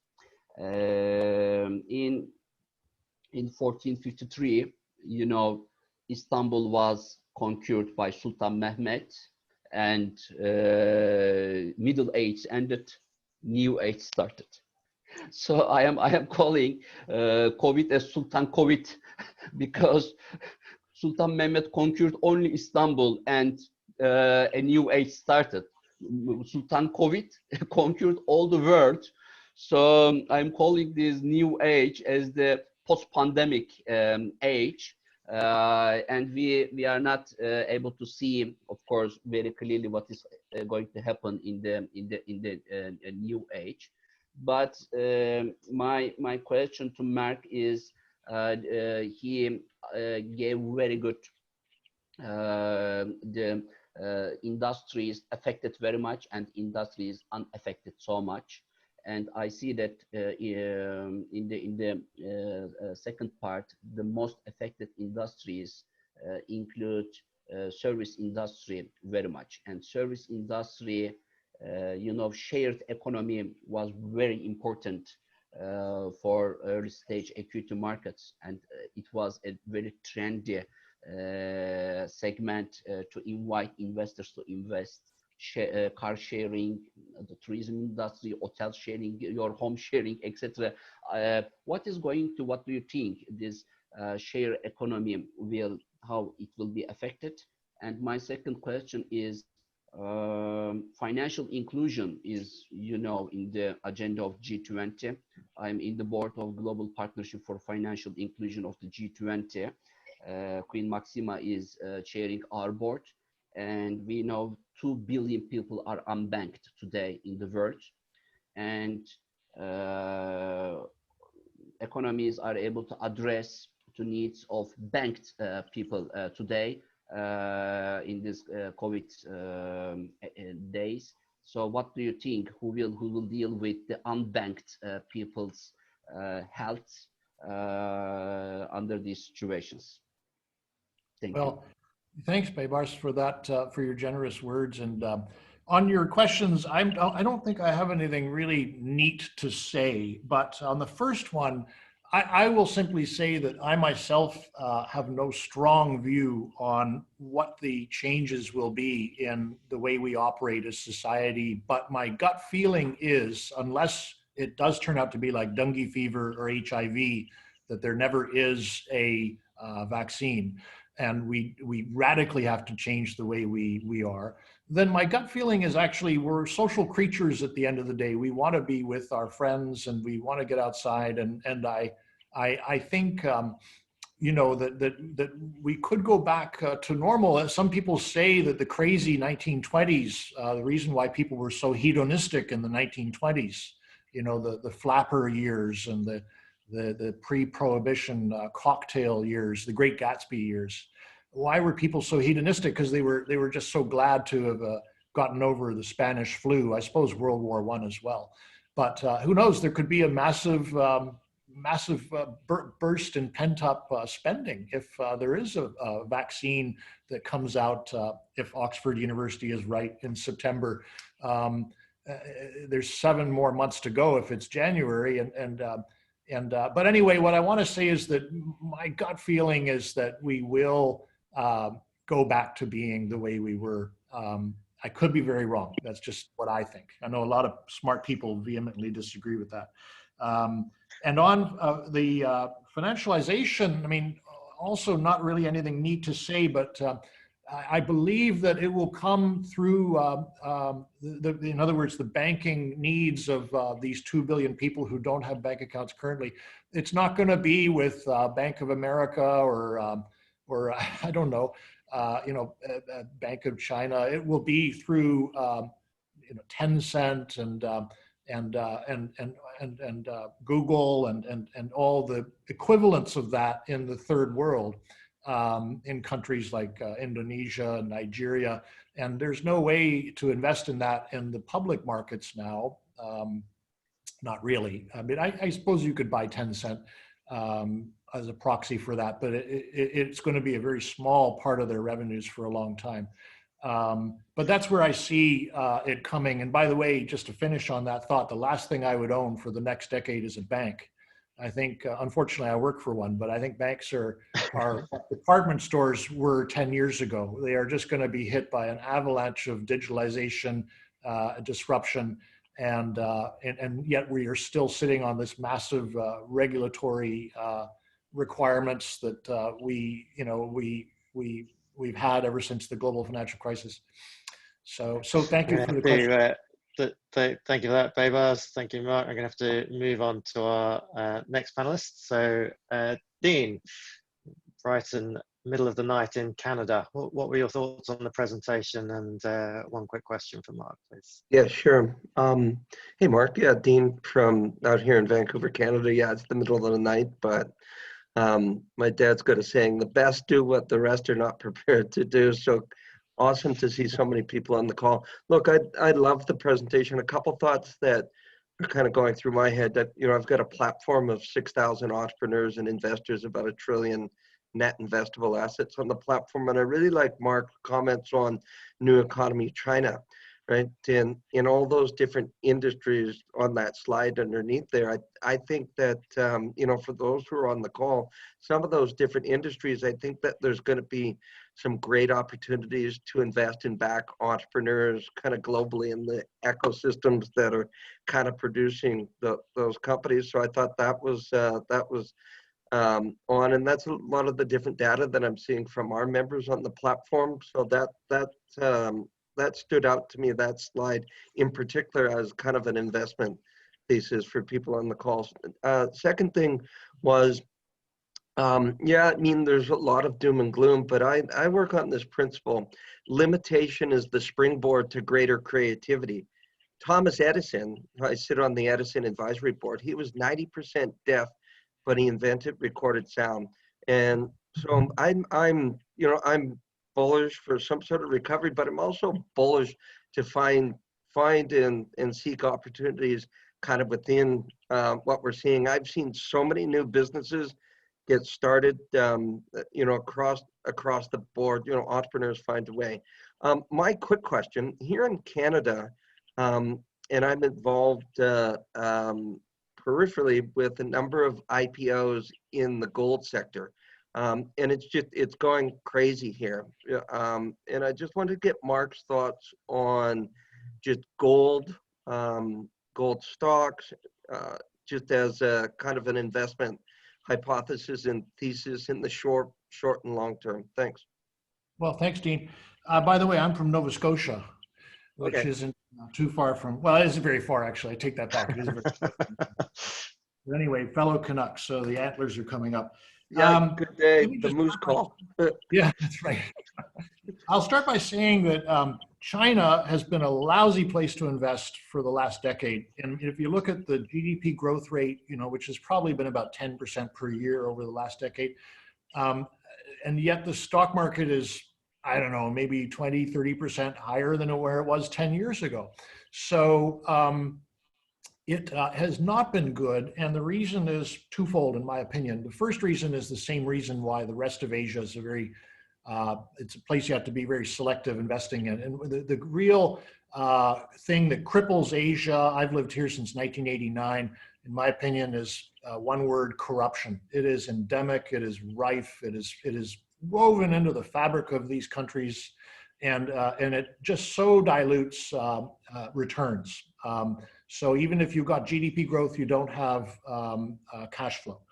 In 1453, you know, Istanbul was conquered by Sultan Mehmet, and Middle Age ended, New Age started. So I am calling COVID as Sultan COVID, because Sultan Mehmet conquered only Istanbul and a new age started. Sultan COVID conquered all the world. So I'm calling this new age as the post-pandemic age. And we are not able to see, of course, very clearly what is going to happen in the new age. But my question to Mark is, he gave very good the industries affected very much and industries unaffected so much. And I see that in the second part, the most affected industries include service industry very much. And service industry, you know, shared economy was very important for early stage equity markets, and it was a very trendy segment to invite investors to invest. Car sharing, the tourism industry, hotel sharing, your home sharing, etc. What do you think this share economy how it will be affected? And my second question is, financial inclusion is, you know, in the agenda of G20. I'm in the board of Global Partnership for Financial Inclusion of the G20. Queen Maxima is chairing our board, and we know 2 billion people are unbanked today in the world, and economies are able to address the needs of banked people today in this COVID days. So what do you think? Who will deal with the unbanked people's health under these situations? Thank you. Thanks, Baybars, for that, for your generous words. And On your questions, I don't think I have anything really neat to say, but on the first one, I will simply say that I myself have no strong view on what the changes will be in the way we operate as society. But my gut feeling is, unless it does turn out to be like dengue fever or HIV, that there never is a vaccine, and we radically have to change the way we are. Then my gut feeling is actually we're social creatures at the end of the day. We want to be with our friends and we want to get outside, and I think you know that we could go back to normal. Some people say that the crazy 1920s, the reason why people were so hedonistic in the 1920s, you know, the flapper years and the pre-prohibition cocktail years, the Great Gatsby years. Why were people so hedonistic? Because they were just so glad to have gotten over the Spanish flu. I suppose World War I as well. But who knows? There could be a massive burst in pent-up spending if there is a vaccine that comes out. If Oxford University is right in September, there's 7 more months to go if it's January, but anyway, what I want to say is that my gut feeling is that we will go back to being the way we were. I could be very wrong. That's just what I think. I know a lot of smart people vehemently disagree with that. And on the financialization, I mean, also not really anything neat to say, but I believe that it will come through, in other words, the banking needs of these 2 billion people who don't have bank accounts currently. It's not going to be with Bank of America or I don't know, Bank of China. It will be through Tencent and Google and all the equivalents of that in the third world. In countries like Indonesia and Nigeria, and there's no way to invest in that in the public markets now. Not really. I mean, I suppose you could buy Tencent as a proxy for that, but it's going to be a very small part of their revenues for a long time. But that's where I see it coming. And by the way, just to finish on that thought, the last thing I would own for the next decade is a bank. I think, unfortunately, I work for one, but I think banks are department stores were 10 years ago. They are just going to be hit by an avalanche of digitalization, disruption, and yet we are still sitting on this massive regulatory requirements that we've had ever since the global financial crisis. So thank you for the question. Thank you for that, Baybars. Thank you, Mark. I'm going to have to move on to our next panelist. So, Dean, Brighton, middle of the night in Canada. What were your thoughts on the presentation? And one quick question for Mark, please. Yeah, sure. Hey, Mark. Yeah, Dean from out here in Vancouver, Canada. Yeah, it's the middle of the night, but my dad's got a saying, the best do what the rest are not prepared to do. So awesome to see so many people on the call. Look, I love the presentation. A couple thoughts that are kind of going through my head that, I've got a platform of 6,000 entrepreneurs and investors, about $1 trillion net investable assets on the platform. And I really like Mark's comments on new economy China, right? In all those different industries on that slide underneath there, I think that, for those who are on the call, some of those different industries, I think that there's going to be some great opportunities to invest in back entrepreneurs kind of globally in the ecosystems that are kind of producing those companies. So I thought that was on, and that's a lot of the different data that I'm seeing from our members on the platform. So that stood out to me, that slide in particular, as kind of an investment thesis for people on the calls. Second thing was, there's a lot of doom and gloom, but I work on this principle. Limitation is the springboard to greater creativity. Thomas Edison, I sit on the Edison Advisory Board, he was 90% deaf, but he invented recorded sound. And so I'm bullish for some sort of recovery, but I'm also bullish to find and seek opportunities kind of within what we're seeing. I've seen so many new businesses get started, across the board, entrepreneurs find a way. My quick question, here in Canada, and I'm involved peripherally with a number of IPOs in the gold sector. And it's going crazy here. And I just wanted to get Mark's thoughts on just gold, gold stocks, just as a kind of an investment hypothesis and thesis in the short and long term. Thanks. Well, thanks, Dean. By the way, I'm from Nova Scotia, which isn't too far from, well, it isn't very far, actually. I take that back. It isn't very far. But anyway, fellow Canucks, so the Antlers are coming up. Yeah, good day. The Moose call. Yeah, that's right. I'll start by saying that China has been a lousy place to invest for the last decade. And if you look at the GDP growth rate, which has probably been about 10% per year over the last decade, and yet the stock market is, I don't know, maybe 20, 30% higher than where it was 10 years ago. So it has not been good. And the reason is twofold, in my opinion. The first reason is the same reason why the rest of Asia is it's a place you have to be very selective investing in. And the real thing that cripples Asia, I've lived here since 1989, in my opinion, is one word: corruption. It is endemic, it is rife, it is woven into the fabric of these countries, and it just so dilutes returns. So even if you've got GDP growth, you don't have cash flow.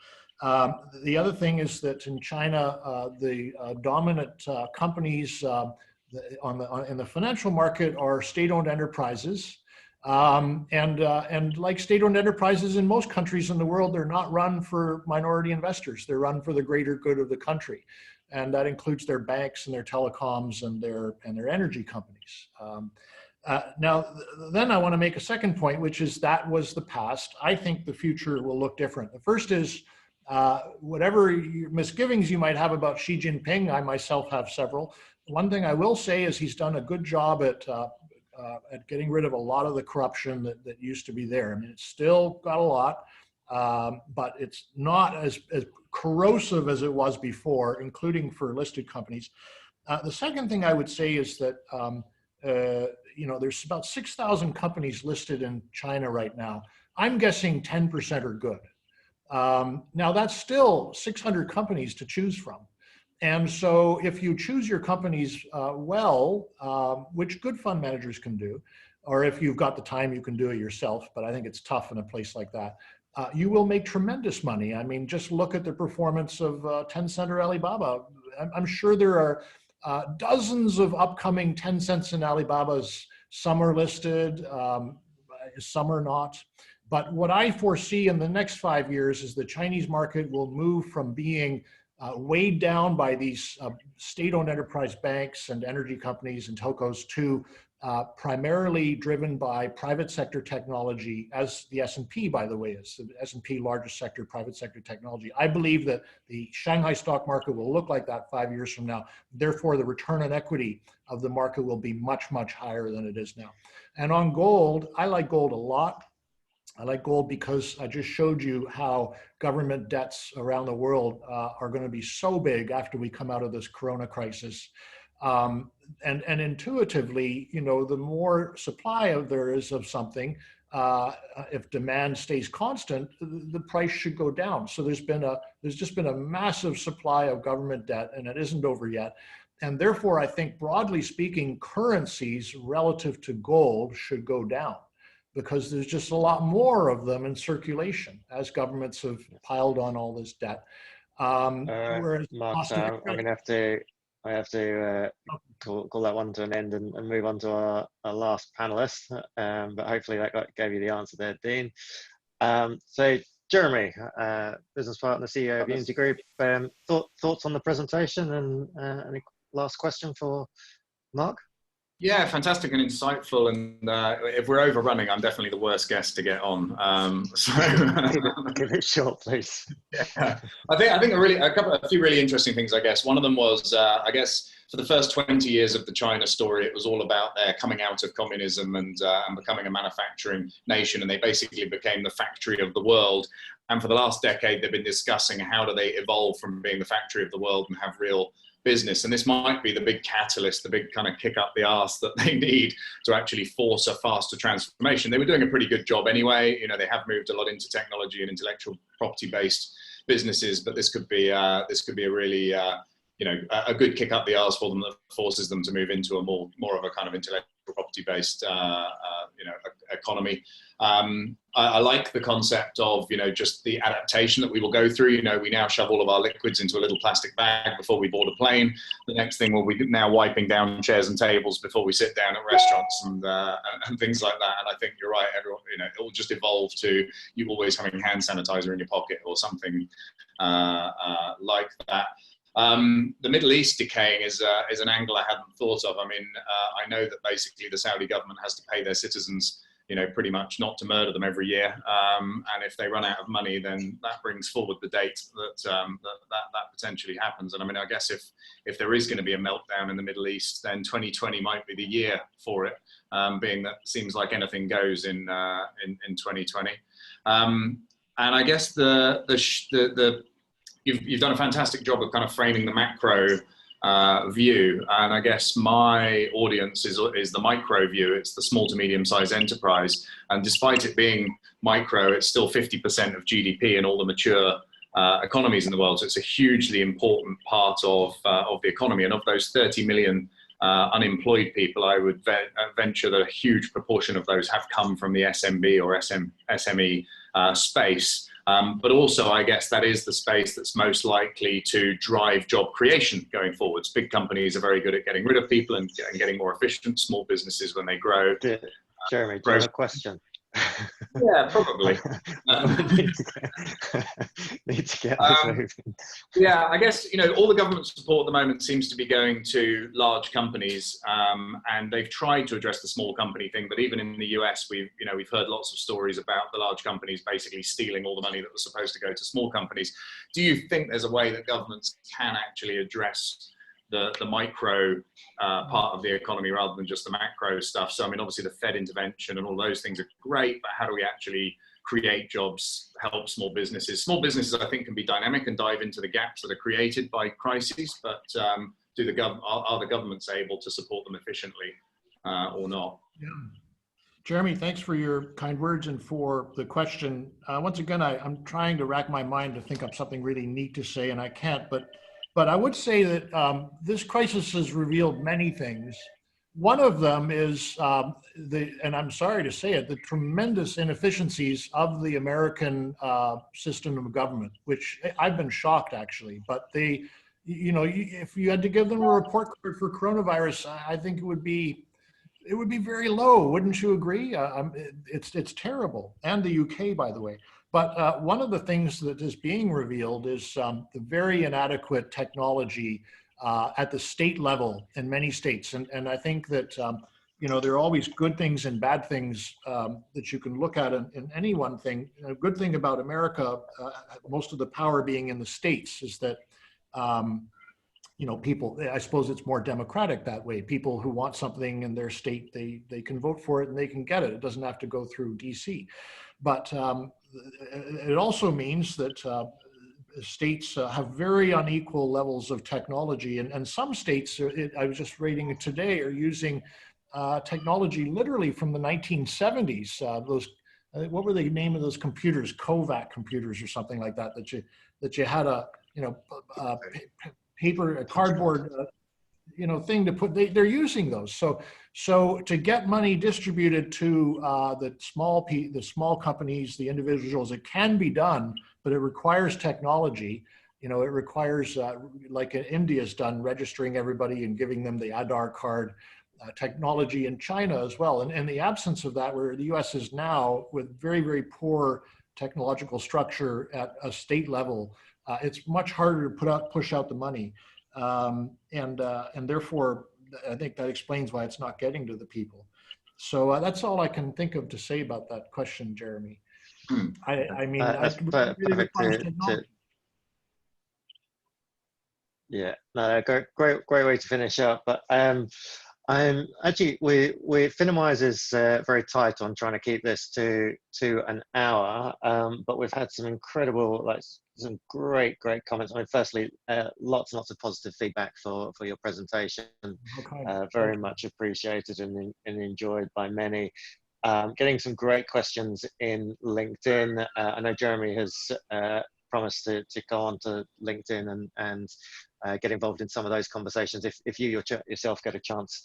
The other thing is that in China, the dominant companies in the financial market are state-owned enterprises. And like state-owned enterprises in most countries in the world, they're not run for minority investors. They're run for the greater good of the country. And that includes their banks and their telecoms and their energy companies. Now, then I want to make a second point, which is that was the past. I think the future will look different. The first is whatever misgivings you might have about Xi Jinping, I myself have several. One thing I will say is he's done a good job at getting rid of a lot of the corruption that used to be there. I mean, it's still got a lot, but it's not as corrosive as it was before, including for listed companies. The second thing I would say is that there's about 6,000 companies listed in China right now. I'm guessing 10% are good. Now that's still 600 companies to choose from. And so if you choose your companies which good fund managers can do, or if you've got the time, you can do it yourself, but I think it's tough in a place like that, you will make tremendous money. I mean, just look at the performance of Tencent or Alibaba. I'm sure there are dozens of upcoming Tencents and Alibabas. Some are listed, some are not. But what I foresee in the next 5 years is the Chinese market will move from being weighed down by these state-owned enterprise banks and energy companies and telcos to primarily driven by private sector technology, as the S&P, by the way, is the S&P largest sector, private sector technology. I believe that the Shanghai stock market will look like that 5 years from now. Therefore, the return on equity of the market will be much, much higher than it is now. And on gold, I like gold a lot. I like gold because I just showed you how government debts around the world are going to be so big after we come out of this corona crisis. And intuitively, the more supply there is of something, if demand stays constant, the price should go down. So there's just been a massive supply of government debt, and it isn't over yet. And therefore, I think broadly speaking, currencies relative to gold should go down, because there's just a lot more of them in circulation as governments have piled on all this debt. Mark, I'm going to have to call that one to an end and move on to our last panelist. But hopefully that gave you the answer there, Dean. So Jeremy, business partner, CEO of Unity Group, thoughts on the presentation, and any last question for Mark? Yeah, fantastic and insightful. And if we're overrunning, I'm definitely the worst guest to get on. So keep it short, please. Yeah, I think a few really interesting things. I guess one of them was I guess for the first 20 years of the China story, it was all about their coming out of communism and becoming a manufacturing nation, and they basically became the factory of the world. And for the last decade, they've been discussing how do they evolve from being the factory of the world and have real business. And this might be the big catalyst, the big kind of kick up the arse that they need to actually force a faster transformation. They were doing a pretty good job anyway. You know, they have moved a lot into technology and intellectual property based businesses, but this could be a really you know, a good kick up the arse for them that forces them to move into a more of a kind of intellectual property based you know, economy. I like the concept of, you know, just the adaptation that we will go through. You know, we now shove all of our liquids into a little plastic bag before we board a plane. The next thing will be now wiping down chairs and tables before we sit down at restaurants and things like that. And I think you're right, everyone, you know, it will just evolve to you always having hand sanitizer in your pocket or something like that. The Middle East decaying is an angle I hadn't thought of. I mean, I know that basically the Saudi government has to pay their citizens, you know, pretty much not to murder them every year. And if they run out of money, then that brings forward the date that potentially happens. And I mean, I guess if there is going to be a meltdown in the Middle East, then 2020 might be the year for it, being that it seems like anything goes in 2020. And I guess you've done a fantastic job of kind of framing the macro view, and I guess my audience is the micro view. It's the small to medium sized enterprise, and despite it being micro, it's still 50% of GDP in all the mature economies in the world. So it's a hugely important part of the economy, and of those 30 million unemployed people, I would venture that a huge proportion of those have come from the SMB or SME space. But also, I guess that is the space that's most likely to drive job creation going forwards. Big companies are very good at getting rid of people and getting more efficient. Small businesses, when they grow. Jeremy, do you have a question? Yeah, probably. Need to get this moving. Yeah, I guess, you know, all the government support at the moment seems to be going to large companies, and they've tried to address the small company thing. But even in the US, we've heard lots of stories about the large companies basically stealing all the money that was supposed to go to small companies. Do you think there's a way that governments can actually address the micro part of the economy rather than just the macro stuff? So, I mean, obviously the Fed intervention and all those things are great, but how do we actually create jobs, help small businesses? Small businesses, I think, can be dynamic and dive into the gaps that are created by crises, but are the governments able to support them efficiently or not? Yeah. Jeremy, thanks for your kind words and for the question. Once again, I'm trying to rack my mind to think up something really neat to say, and I can't, but I would say that this crisis has revealed many things. One of them is, and I'm sorry to say it, the tremendous inefficiencies of the American system of government, which I've been shocked actually, but they, you know, if you had to give them a report card for coronavirus, I think it would be very low. Wouldn't you agree? It's terrible. And the UK, by the way. But one of the things that is being revealed is the very inadequate technology at the state level in many states. And I think that, you know, there are always good things and bad things that you can look at in any one thing. A good thing about America, most of the power being in the states, is that, you know, people, I suppose it's more democratic that way. People who want something in their state, they can vote for it and they can get it. It doesn't have to go through DC. But it also means that states have very unequal levels of technology. And some states, I was just reading it today, are using technology literally from the 1970s. Those, what were the name of those computers? Kovac computers or something like that, that you had a, you know, paper, a cardboard, you know, thing to put, they're using those. So to get money distributed to the small companies, the individuals, it can be done, but it requires technology. You know, it requires, like India's done, registering everybody and giving them the Aadhaar card, technology in China as well. And in the absence of that, where the US is now with very, very poor technological structure at a state level, it's much harder to push out the money. And therefore, I think that explains why it's not getting to the people. So that's all I can think of to say about that question, Jeremy. I mean, yeah, no, great way to finish up. But Actually, Finimize is very tight on trying to keep this to an hour, but we've had some incredible, like some great comments. I mean, firstly, lots and lots of positive feedback for your presentation. Okay. Very much appreciated and enjoyed by many. Getting some great questions in LinkedIn. I know Jeremy has promised to go on to LinkedIn and get involved in some of those conversations. If you yourself get a chance,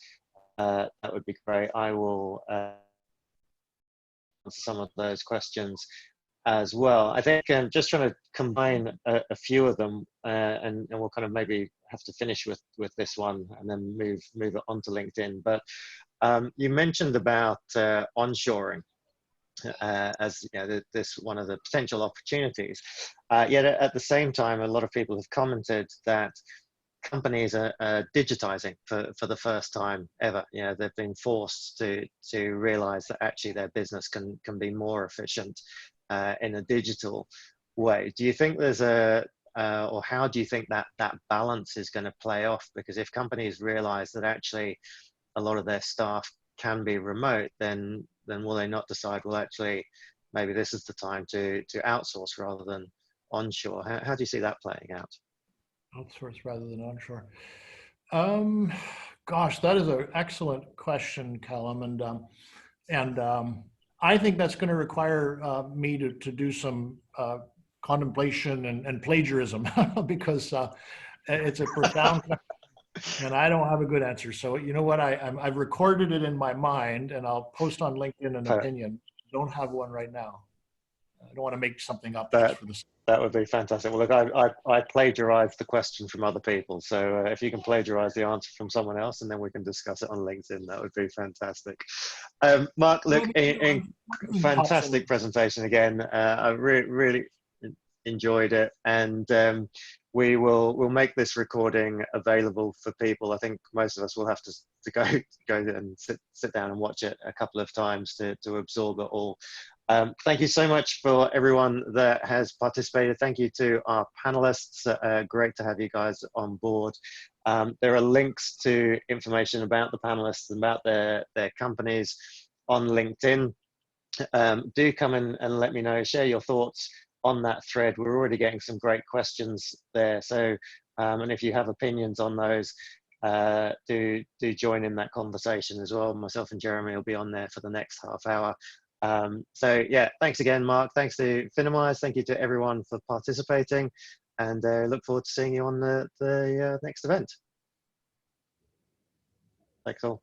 that would be great. I will answer some of those questions as well. I think just trying to combine a few of them, and we'll kind of maybe have to finish with this one and then move it on to LinkedIn. But you mentioned about onshoring. As you know, this one of the potential opportunities. Yet at the same time, a lot of people have commented that companies are digitizing for the first time ever. You know, they've been forced to realize that actually their business can be more efficient in a digital way. Do you think there's or how do you think that balance is going to play off? Because if companies realize that actually a lot of their staff can be remote, then will they not decide, well, actually, maybe this is the time to outsource rather than onshore? How do you see that playing out? Outsource rather than onshore. Gosh, that is an excellent question, Callum, and I think that's going to require me to do some contemplation and plagiarism because it's a profound question. And I don't have a good answer. So you know what? I've recorded it in my mind, and I'll post on LinkedIn an opinion. Don't have one right now. I don't want to make something up just for this. That would be fantastic. Well, look, I plagiarized the question from other people. So if you can plagiarize the answer from someone else, and then we can discuss it on LinkedIn, that would be fantastic. Mark, look, fantastic presentation again. I really enjoyed it, and we'll make this recording available for people. I think most of us will have to go and sit down and watch it a couple of times to absorb it all. Thank you so much for everyone that has participated. Thank you to our panelists. Great to have you guys on board. There are links to information about the panelists and about their companies on LinkedIn. Do come in and let me know, share your thoughts on that thread. We're already getting some great questions there. So, and if you have opinions on those, do join in that conversation as well. Myself and Jeremy will be on there for the next half hour. So yeah, thanks again, Mark. Thanks to Finimize. Thank you to everyone for participating, and look forward to seeing you on the next event. Thanks all.